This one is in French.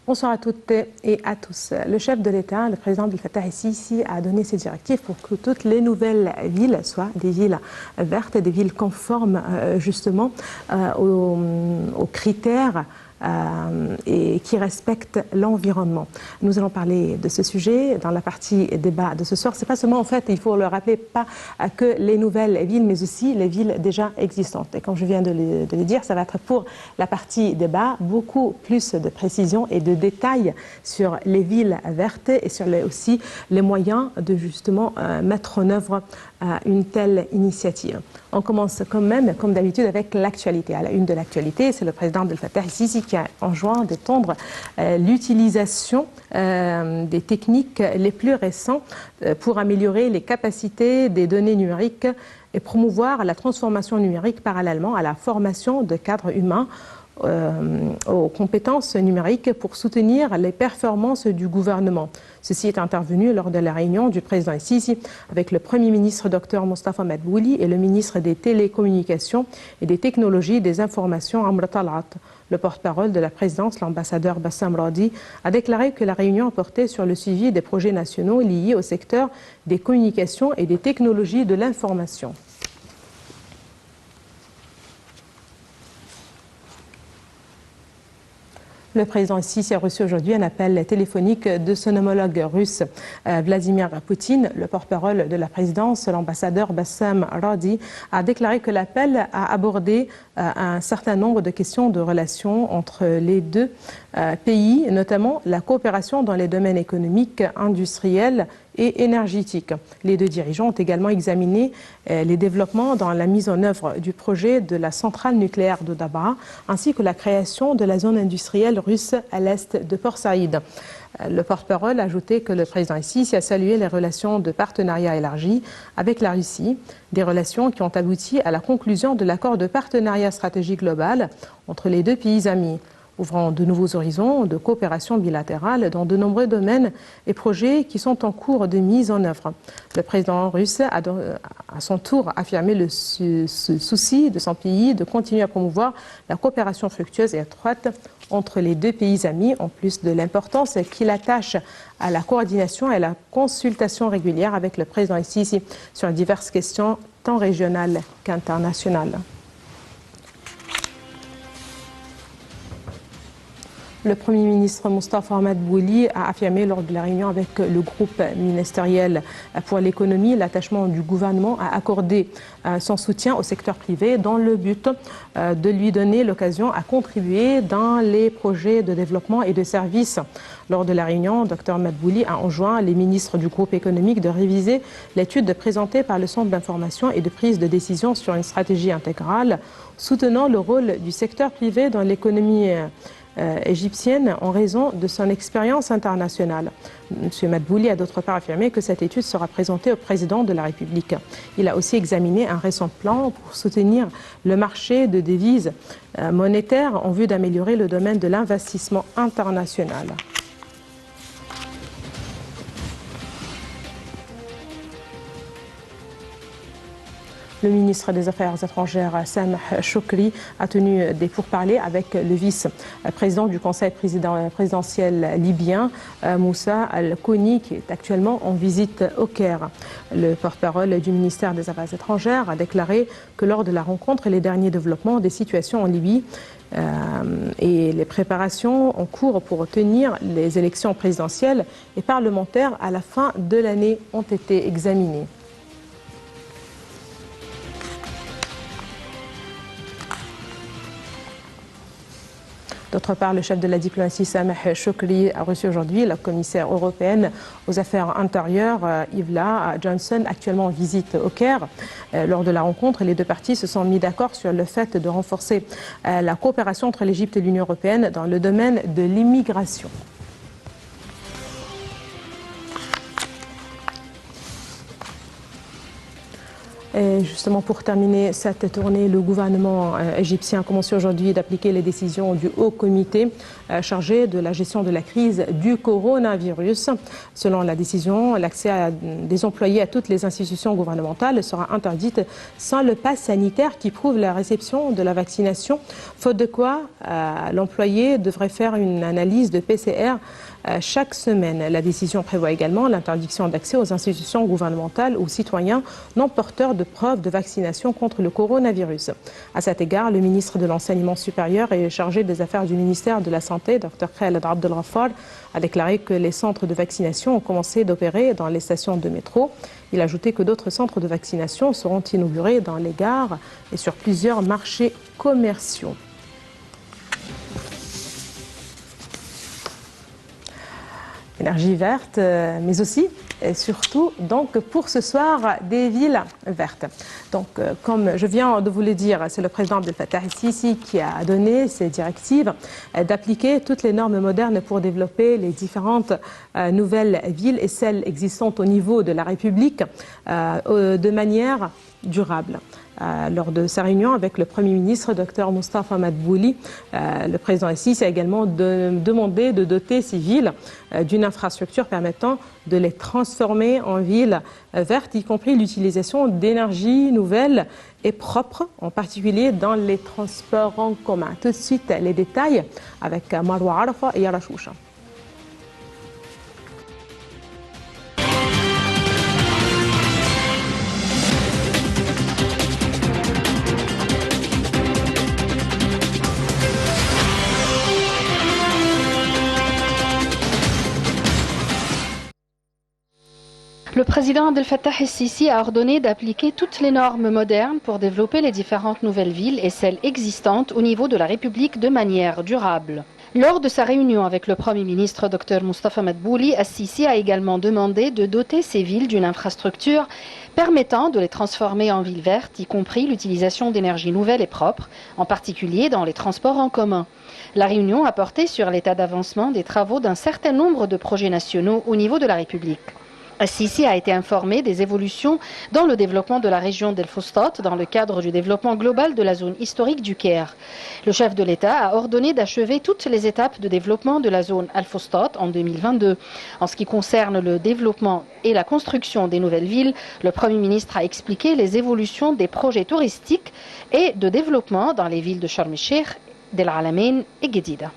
Bonsoir à toutes et à tous. Le chef de l'État, le président Abdel Fattah el-Sisi, a donné ses directives pour que toutes les nouvelles villes soient des villes vertes, des villes conformes justement aux critères et qui respectent l'environnement. Nous allons parler de ce sujet dans la partie débat de ce soir. C'est pas seulement, en fait, il faut le rappeler, pas que les nouvelles villes, mais aussi les villes déjà existantes. Et comme je viens de le dire, ça va être pour la partie débat beaucoup plus de précision et de détails sur les villes vertes et sur aussi les moyens de justement mettre en œuvre une telle initiative. On commence quand même, comme d'habitude, avec l'actualité. À la une de l'actualité, c'est le président Abdel Fattah el-Sisi qui a enjoint d'étendre l'utilisation des techniques les plus récentes pour améliorer les capacités des données numériques et promouvoir la transformation numérique parallèlement à la formation de cadres humains aux compétences numériques pour soutenir les performances du gouvernement. Ceci est intervenu lors de la réunion du président el-Sisi avec le Premier ministre Dr Mostafa Madbouli et le ministre des Télécommunications et des Technologies des Informations Amr Talat. Le porte-parole de la présidence, l'ambassadeur Bassam Radi, a déclaré que la réunion portait sur le suivi des projets nationaux liés au secteur des communications et des technologies de l'information. Le président el-Sisi a reçu aujourd'hui un appel téléphonique de son homologue russe Vladimir Poutine. Le porte-parole de la présidence, l'ambassadeur Bassam Radi, a déclaré que l'appel a abordé un certain nombre de questions de relations entre les deux pays, notamment la coopération dans les domaines économiques, industriels et énergétiques. Les deux dirigeants ont également examiné les développements dans la mise en œuvre du projet de la centrale nucléaire de Dabaa, ainsi que la création de la zone industrielle russe à l'est de Port Saïd. Le porte-parole a ajouté que le président el-Sisi a salué les relations de partenariat élargi avec la Russie, des relations qui ont abouti à la conclusion de l'accord de partenariat stratégique global entre les deux pays amis, ouvrant de nouveaux horizons de coopération bilatérale dans de nombreux domaines et projets qui sont en cours de mise en œuvre. Le président russe a à son tour affirmé le souci de son pays de continuer à promouvoir la coopération fructueuse et étroite entre les deux pays amis, en plus de l'importance qu'il attache à la coordination et à la consultation régulière avec le président el-Sisi sur diverses questions tant régionales qu'internationales. Le Premier ministre Mostafa Madbouli a affirmé lors de la réunion avec le groupe ministériel pour l'économie l'attachement du gouvernement à accorder son soutien au secteur privé dans le but de lui donner l'occasion à contribuer dans les projets de développement et de services. Lors de la réunion, Dr Madbouli a enjoint les ministres du groupe économique de réviser l'étude présentée par le Centre d'information et de prise de décision sur une stratégie intégrale soutenant le rôle du secteur privé dans l'économie égyptienne en raison de son expérience internationale. M. Madbouli a d'autre part affirmé que cette étude sera présentée au président de la République. Il a aussi examiné un récent plan pour soutenir le marché de devises monétaires en vue d'améliorer le domaine de l'investissement international. Le ministre des Affaires étrangères, Sameh Shoukry, a tenu des pourparlers avec le vice-président du Conseil présidentiel libyen, Moussa Al-Kouni, qui est actuellement en visite au Caire. Le porte-parole du ministère des Affaires étrangères a déclaré que lors de la rencontre, les derniers développements des situations en Libye et les préparations en cours pour tenir les élections présidentielles et parlementaires à la fin de l'année ont été examinées. D'autre part, le chef de la diplomatie, Sameh Shoukry, a reçu aujourd'hui la commissaire européenne aux affaires intérieures, Yvla Johnson, actuellement en visite au Caire. Lors de la rencontre, les deux parties se sont mis d'accord sur le fait de renforcer la coopération entre l'Égypte et l'Union européenne dans le domaine de l'immigration. justement, pour terminer cette tournée, le gouvernement égyptien a commencé aujourd'hui d'appliquer les décisions du Haut Comité chargé de la gestion de la crise du coronavirus. Selon la décision, l'accès des employés à toutes les institutions gouvernementales sera interdite sans le pass sanitaire qui prouve la réception de la vaccination, faute de quoi l'employé devrait faire une analyse de PCR chaque semaine. La décision prévoit également l'interdiction d'accès aux institutions gouvernementales ou citoyens non porteurs de preuves de vaccination contre le coronavirus. À cet égard, le ministre de l'Enseignement supérieur et chargé des affaires du ministère de la Santé, Dr Khaled Abdel Ghaffar, a déclaré que les centres de vaccination ont commencé d'opérer dans les stations de métro. Il a ajouté que d'autres centres de vaccination seront inaugurés dans les gares et sur plusieurs marchés commerciaux. Énergie verte, mais aussi et surtout donc pour ce soir des villes vertes. Donc comme je viens de vous le dire, c'est le président Abdel Fattah el-Sisi qui a donné ces directives d'appliquer toutes les normes modernes pour développer les différentes nouvelles villes et celles existantes au niveau de la République de manière durable. Lors de sa réunion avec le Premier ministre, Dr Moustapha Madbouli, le président el-Sisi a également demandé de doter ces villes d'une infrastructure permettant de les transformer en villes vertes, y compris l'utilisation d'énergies nouvelles et propres, en particulier dans les transports en commun. Tout de suite, les détails avec Marwa Arafa et Yara Choucha. Le président Abdel Fattah el-Sisi a ordonné d'appliquer toutes les normes modernes pour développer les différentes nouvelles villes et celles existantes au niveau de la République de manière durable. Lors de sa réunion avec le Premier ministre Dr Moustapha Madbouli, el-Sisi a également demandé de doter ces villes d'une infrastructure permettant de les transformer en villes vertes, y compris l'utilisation d'énergies nouvelles et propres, en particulier dans les transports en commun. La réunion a porté sur l'état d'avancement des travaux d'un certain nombre de projets nationaux au niveau de la République. El-Sisi a été informé des évolutions dans le développement de la région d'El Fostat dans le cadre du développement global de la zone historique du Caire. Le chef de l'État a ordonné d'achever toutes les étapes de développement de la zone Al Fostat en 2022. En ce qui concerne le développement et la construction des nouvelles villes, le Premier ministre a expliqué les évolutions des projets touristiques et de développement dans les villes de Sharm el-Sheikh, Del Alamein et Guédida.